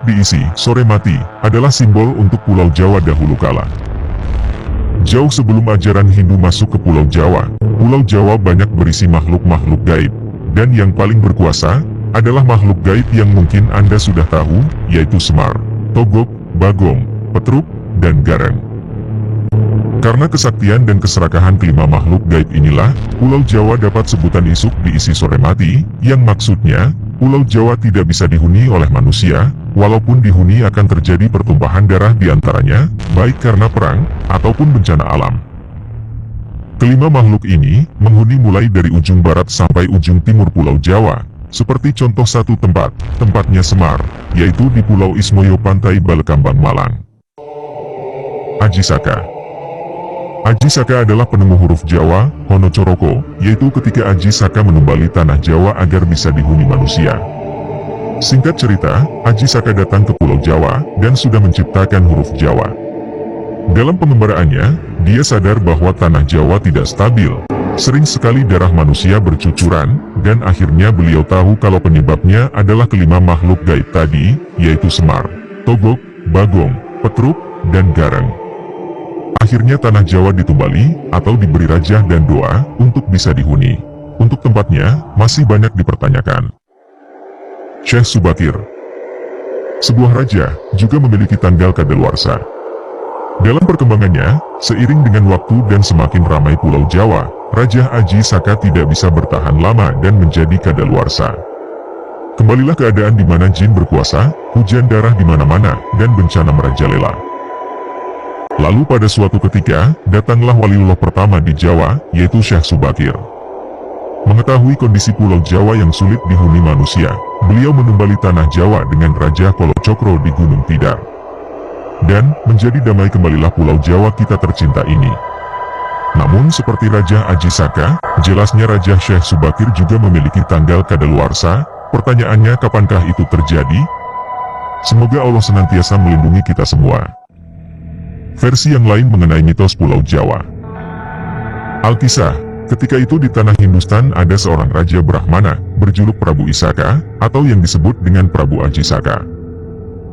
Diisi, sore mati, adalah simbol untuk Pulau Jawa dahulu kala. Jauh sebelum ajaran Hindu masuk ke Pulau Jawa banyak berisi makhluk-makhluk gaib. Dan yang paling berkuasa, adalah makhluk gaib yang mungkin Anda sudah tahu, yaitu Semar, Togog, Bagong, Petruk, dan Gareng. Karena kesaktian dan keserakahan kelima makhluk gaib inilah, Pulau Jawa dapat sebutan isuk diisi sore mati, yang maksudnya, Pulau Jawa tidak bisa dihuni oleh manusia, walaupun dihuni akan terjadi pertumpahan darah di antaranya, baik karena perang, ataupun bencana alam. Kelima makhluk ini, menghuni mulai dari ujung barat sampai ujung timur Pulau Jawa, seperti contoh satu tempatnya Semar, yaitu di Pulau Ismoyo Pantai Balekambang Malang. Aji Saka. Aji Saka adalah penemu huruf Jawa, Hono Coroko, yaitu ketika Aji Saka menumbali tanah Jawa agar bisa dihuni manusia. Singkat cerita, Aji Saka datang ke Pulau Jawa, dan sudah menciptakan huruf Jawa. Dalam pengembaraannya, dia sadar bahwa tanah Jawa tidak stabil. Sering sekali darah manusia bercucuran, dan akhirnya beliau tahu kalau penyebabnya adalah kelima makhluk gaib tadi, yaitu Semar, Togog, Bagong, Petruk, dan Gareng. Akhirnya tanah Jawa ditumbali, atau diberi rajah dan doa, untuk bisa dihuni. Untuk tempatnya, masih banyak dipertanyakan. Syekh Subakir. Sebuah raja, juga memiliki tanggal kadaluarsa. Dalam perkembangannya, seiring dengan waktu dan semakin ramai Pulau Jawa, Raja Aji Saka tidak bisa bertahan lama dan menjadi kadaluarsa. Kembalilah keadaan di mana jin berkuasa, hujan darah di mana-mana, dan bencana merajalela. Lalu pada suatu ketika, datanglah waliullah pertama di Jawa, yaitu Syekh Subakir. Mengetahui kondisi Pulau Jawa yang sulit dihuni manusia, beliau menumbali tanah Jawa dengan Raja Kolocokro di Gunung Tidar. Dan, menjadi damai kembalilah Pulau Jawa kita tercinta ini. Namun seperti Raja Aji Saka, jelasnya Raja Syekh Subakir juga memiliki tanggal kadaluarsa. Pertanyaannya, kapankah itu terjadi? Semoga Allah senantiasa melindungi kita semua. Versi yang lain mengenai mitos Pulau Jawa. Alkisah, ketika itu di tanah Hindustan ada seorang Raja Brahmana, berjuluk Prabu Isaka, atau yang disebut dengan Prabu Aji Saka.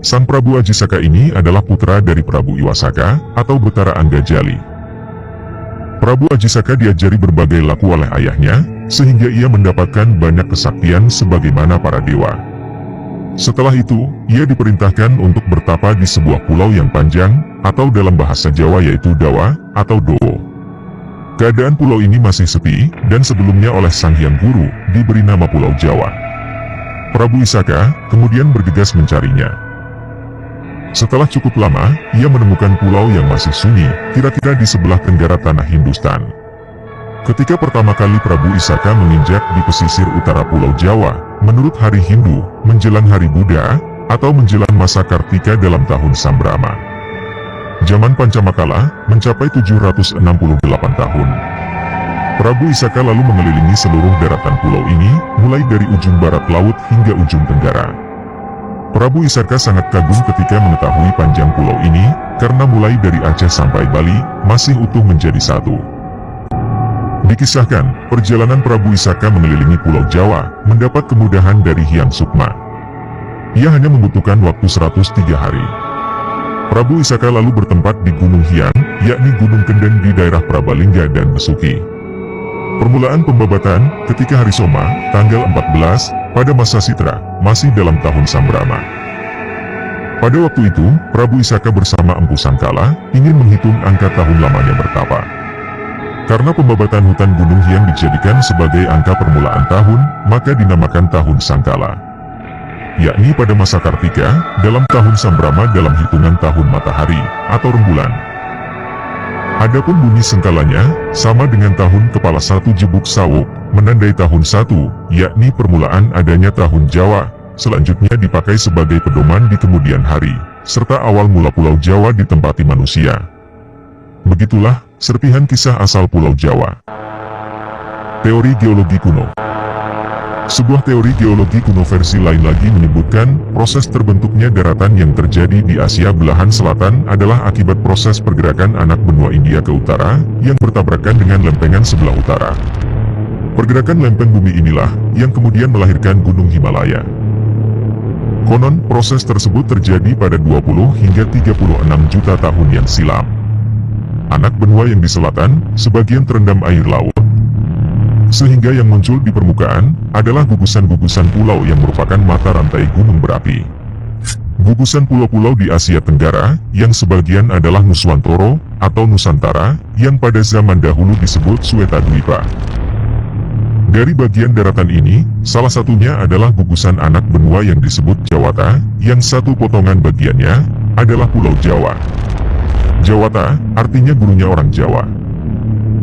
Sang Prabu Aji Saka ini adalah putra dari Prabu Iwasaka, atau Betara Anggajali. Prabu Aji Saka diajari berbagai laku oleh ayahnya, sehingga ia mendapatkan banyak kesaktian sebagaimana para dewa. Setelah itu, ia diperintahkan untuk bertapa di sebuah pulau yang panjang, atau dalam bahasa Jawa yaitu Dawa, atau Dowo. Keadaan pulau ini masih sepi, dan sebelumnya oleh Sang Hyang Guru, diberi nama Pulau Jawa. Prabu Isaka, kemudian bergegas mencarinya. Setelah cukup lama, ia menemukan pulau yang masih sunyi, kira-kira di sebelah tenggara tanah Hindustan. Ketika pertama kali Prabu Isaka menginjak di pesisir utara Pulau Jawa, menurut hari Hindu, menjelang hari Buddha, atau menjelang masa Kartika dalam tahun Sambrama. Zaman Pancamakala, mencapai 768 tahun. Prabu Isaka lalu mengelilingi seluruh daratan pulau ini, mulai dari ujung barat laut hingga ujung tenggara. Prabu Isaka sangat kagum ketika mengetahui panjang pulau ini, karena mulai dari Aceh sampai Bali, masih utuh menjadi satu. Dikisahkan, perjalanan Prabu Isaka mengelilingi Pulau Jawa, mendapat kemudahan dari Hyang Sukma. Ia hanya membutuhkan waktu 103 hari. Prabu Isaka lalu bertempat di Gunung Hyang, yakni Gunung Kendeng di daerah Prabalingga dan Besuki. Permulaan pembabatan, ketika hari Soma, tanggal 14, pada masa Sitra, masih dalam tahun Sambrama. Pada waktu itu, Prabu Isaka bersama Empu Sangkala, ingin menghitung angka tahun lamanya bertapa. Karena pembabatan hutan Gunung Hyang dijadikan sebagai angka permulaan tahun, maka dinamakan tahun Sangkala. Yakni pada masa Kartika, dalam tahun Sambrama dalam hitungan tahun matahari, atau rembulan. Adapun bunyi sengkalanya, sama dengan tahun kepala satu jebuk sawuk, menandai tahun satu, yakni permulaan adanya tahun Jawa, selanjutnya dipakai sebagai pedoman di kemudian hari, serta awal mula Pulau Jawa ditempati manusia. Begitulah, serpihan kisah asal Pulau Jawa. Teori geologi kuno. Sebuah teori geologi kuno versi lain lagi menyebutkan, proses terbentuknya daratan yang terjadi di Asia belahan selatan adalah akibat proses pergerakan anak benua India ke utara, yang bertabrakan dengan lempengan sebelah utara. Pergerakan lempeng bumi inilah, yang kemudian melahirkan Gunung Himalaya. Konon, proses tersebut terjadi pada 20 hingga 36 juta tahun yang silam. Anak benua yang di selatan, sebagian terendam air laut. Sehingga yang muncul di permukaan, adalah gugusan-gugusan pulau yang merupakan mata rantai gunung berapi. Gugusan pulau-pulau di Asia Tenggara, yang sebagian adalah Nuswantoro, atau Nusantara, yang pada zaman dahulu disebut Swetadwipa. Dari bagian daratan ini, salah satunya adalah gugusan anak benua yang disebut Jawata, yang satu potongan bagiannya, adalah Pulau Jawa. Jawata, artinya gurunya orang Jawa.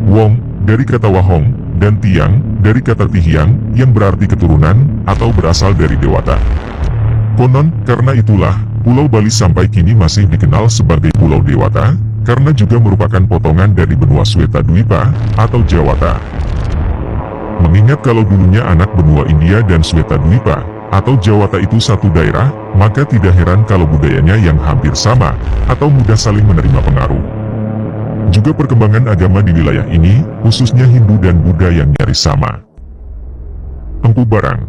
Wong, dari kata Wahong, dan Tiang, dari kata Tihiang, yang berarti keturunan, atau berasal dari Dewata. Konon, karena itulah, Pulau Bali sampai kini masih dikenal sebagai Pulau Dewata, karena juga merupakan potongan dari benua Swetadwipa, atau Jawata. Mengingat kalau dulunya anak benua India dan Swetadwipa, atau Jawata itu satu daerah, maka tidak heran kalau budayanya yang hampir sama, atau mudah saling menerima pengaruh. Juga perkembangan agama di wilayah ini, khususnya Hindu dan Buddha yang nyaris sama. Empu Barang.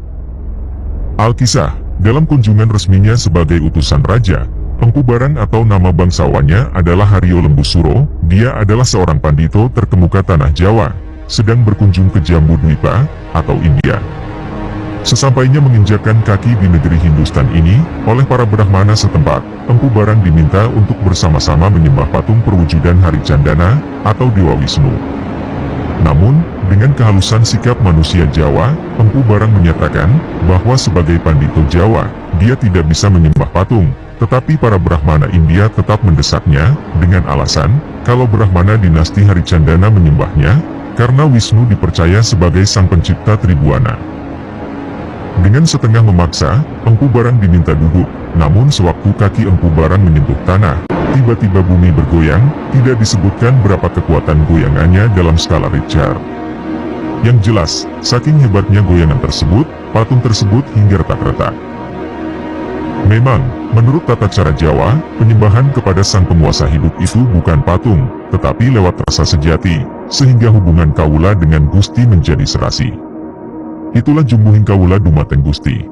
Alkisah, dalam kunjungan resminya sebagai utusan raja, Empu Barang atau nama bangsawannya adalah Haryo Lembusuro. Dia adalah seorang pandito terkemuka tanah Jawa, sedang berkunjung ke Jambudwipa, atau India. Sesampainya menginjakkan kaki di negeri Hindustan ini, oleh para Brahmana setempat, Empu Barang diminta untuk bersama-sama menyembah patung perwujudan Hari Candana, atau Dewa Wisnu. Namun, dengan kehalusan sikap manusia Jawa, Empu Barang menyatakan, bahwa sebagai pandito Jawa, dia tidak bisa menyembah patung, tetapi para Brahmana India tetap mendesaknya, dengan alasan, kalau Brahmana dinasti Hari Candana menyembahnya, karena Wisnu dipercaya sebagai sang pencipta Tribuana. Dengan setengah memaksa, Empu Barang diminta duduk, namun sewaktu kaki Empu Barang menyentuh tanah, tiba-tiba bumi bergoyang, tidak disebutkan berapa kekuatan goyangannya dalam skala Richter. Yang jelas, saking hebatnya goyangan tersebut, patung tersebut hingga retak-retak. Memang, menurut tata cara Jawa, penyembahan kepada sang penguasa hidup itu bukan patung, tetapi lewat rasa sejati, sehingga hubungan Kawula dengan Gusti menjadi serasi. Itulah jumbuhing Kawula dumateng Gusti.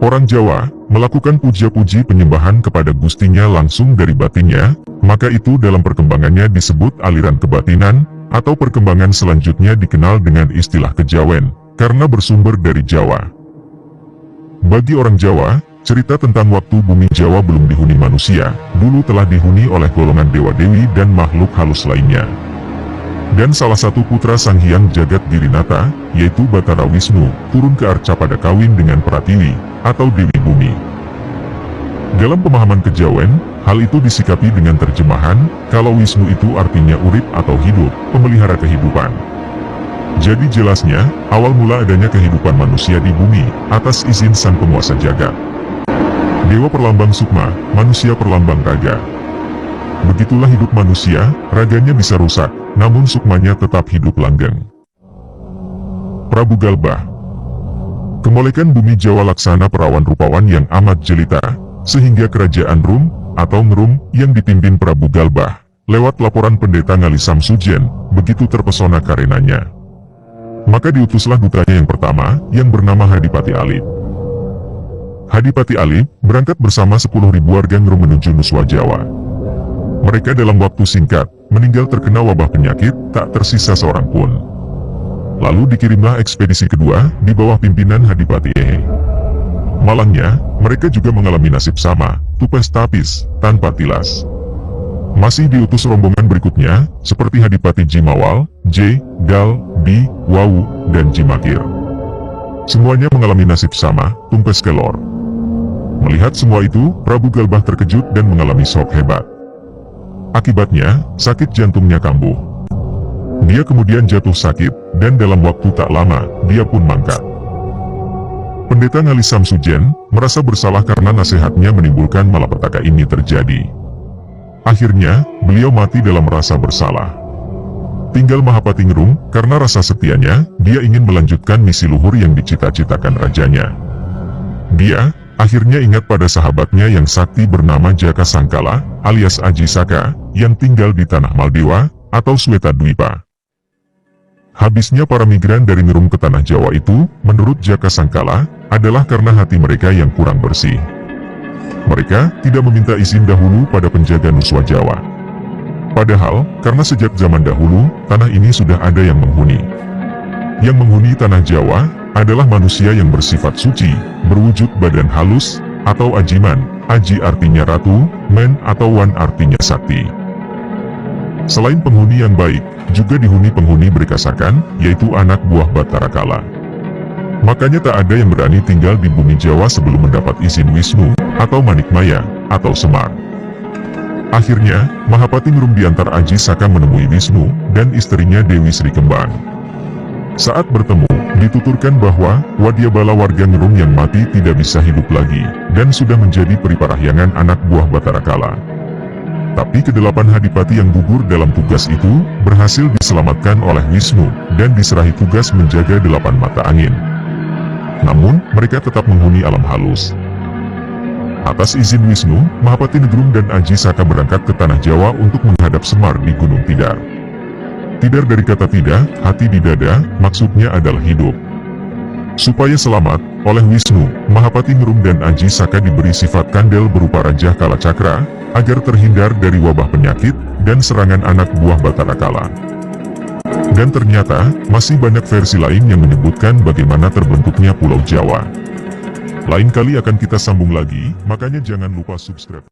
Orang Jawa, melakukan puja-puji penyembahan kepada Gustinya langsung dari batinnya, maka itu dalam perkembangannya disebut aliran kebatinan, atau perkembangan selanjutnya dikenal dengan istilah kejawen, karena bersumber dari Jawa. Bagi orang Jawa, cerita tentang waktu bumi Jawa belum dihuni manusia, dulu telah dihuni oleh golongan dewa-dewi dan makhluk halus lainnya. Dan salah satu putra Sang Hyang Jagat Dirinata, yaitu Batara Wisnu, turun ke arca pada kawin dengan Pratiwi, atau Dewi Bumi. Dalam pemahaman kejawen, hal itu disikapi dengan terjemahan, kalau Wisnu itu artinya urip atau hidup, pemelihara kehidupan. Jadi jelasnya, awal mula adanya kehidupan manusia di bumi, atas izin sang penguasa jagat. Dewa perlambang sukma, manusia perlambang raga. Begitulah hidup manusia, raganya bisa rusak, namun sukmanya tetap hidup langgeng. Prabu Galbah. Kemolekan bumi Jawa laksana perawan rupawan yang amat jelita, sehingga kerajaan Rum, atau Ngrum, yang dipimpin Prabu Galbah, lewat laporan pendeta Ngali Samsujen, begitu terpesona karenanya. Maka diutuslah dutanya yang pertama, yang bernama Hadipati Alip. Hadipati Alip berangkat bersama 10.000 warga Ngrum menuju Nuswa Jawa. Mereka dalam waktu singkat, meninggal terkena wabah penyakit, tak tersisa seorang pun. Lalu dikirimlah ekspedisi kedua, di bawah pimpinan Hadipati Ehe. Malangnya, mereka juga mengalami nasib sama, tupes tapis, tanpa tilas. Masih diutus rombongan berikutnya, seperti Hadipati Jimawal, J, Gal, Bi, Wawu, dan Jimakir. Semuanya mengalami nasib sama, tumpes kelor. Melihat semua itu, Prabu Galbah terkejut dan mengalami shock hebat. Akibatnya, sakit jantungnya kambuh. Dia kemudian jatuh sakit, dan dalam waktu tak lama, dia pun mangkat. Pendeta Ngali Samsujen merasa bersalah karena nasihatnya menimbulkan malapetaka ini terjadi. Akhirnya, beliau mati dalam rasa bersalah. Tinggal Mahapati Ngrum, karena rasa setianya, dia ingin melanjutkan misi luhur yang dicita-citakan rajanya. Dia akhirnya ingat pada sahabatnya yang sakti bernama Jaka Sangkala, alias Aji Saka, yang tinggal di tanah Maldewa, atau Swetadwipa. Habisnya para migran dari Ngerum ke tanah Jawa itu, menurut Jaka Sangkala, adalah karena hati mereka yang kurang bersih. Mereka tidak meminta izin dahulu pada penjaga Nuswa Jawa. Padahal, karena sejak zaman dahulu, tanah ini sudah ada yang menghuni. Yang menghuni tanah Jawa, adalah manusia yang bersifat suci, berwujud badan halus, atau ajiman. Aji artinya ratu, men atau wan artinya sakti. Selain penghuni yang baik, juga dihuni penghuni berkasakan, yaitu anak buah Batara Kala. Makanya tak ada yang berani tinggal di bumi Jawa sebelum mendapat izin Wisnu, atau Manikmaya, atau Semar. Akhirnya, Mahapati Ngerum diantar Aji Saka menemui Wisnu, dan istrinya Dewi Sri Kembang. Saat bertemu, dituturkan bahwa, Wadyabala warga Ngerum yang mati tidak bisa hidup lagi, dan sudah menjadi periparahyangan anak buah Batara Kala. Tapi kedelapan hadipati yang gugur dalam tugas itu, berhasil diselamatkan oleh Wisnu, dan diserahi tugas menjaga 8 mata angin. Namun, mereka tetap menghuni alam halus. Atas izin Wisnu, Mahapati Ngerum dan Aji Saka berangkat ke tanah Jawa untuk menghadap Semar di Gunung Tidar. Tidar dari kata tidak, hati di dada, maksudnya adalah hidup. Supaya selamat, oleh Wisnu, Mahapati Ngerum dan Aji Saka diberi sifat kandel berupa Raja Kala Cakra, agar terhindar dari wabah penyakit, dan serangan anak buah Batara Kala. Dan ternyata, masih banyak versi lain yang menyebutkan bagaimana terbentuknya Pulau Jawa. Lain kali akan kita sambung lagi, makanya jangan lupa subscribe.